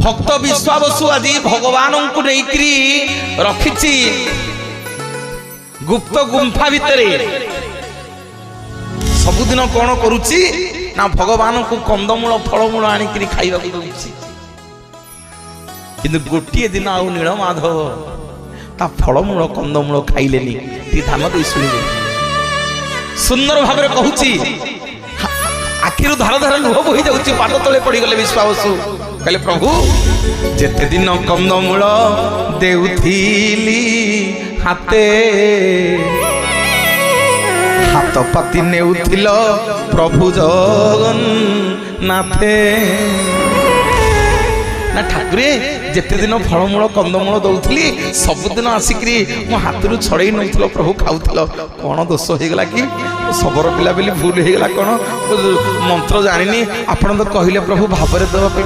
भक्त विश्वावसु आज भगवान को लेकरी रखिछि गुप्त गुंफा भितर। सबुदिन कौन करुछि ना भगवान को कंदमूल फलमूल आनिकरी खाइबा को दउछि। किंतु गोटिए दिन आउ नीलमाधव ता फलमूल कंदमूल खाइलेनी। ती ध्यान दे सुनिबे सुंदर भाव में कहूछि आखिर धार धार लुह बोही जाऊँ पाद तले पड़गले विश्वावसु कहले प्रभु जेते दिन कंदमूल देउथिली हाते हाथ पाति नेउथिल प्रभु जगन्नाथे ना ठाकुरे जेते दिन फलमूल कंदमूल दौली सबुदिन आसिकी मो हाथ छड़े नौल प्रभु खाऊल कौन दोष होगा कि सबର ପିଲା ବୋଲି ଭୁଲ ହେଇଗଲା कौन मंत्र जानी आपण तो कहले प्रभु भाव देवाई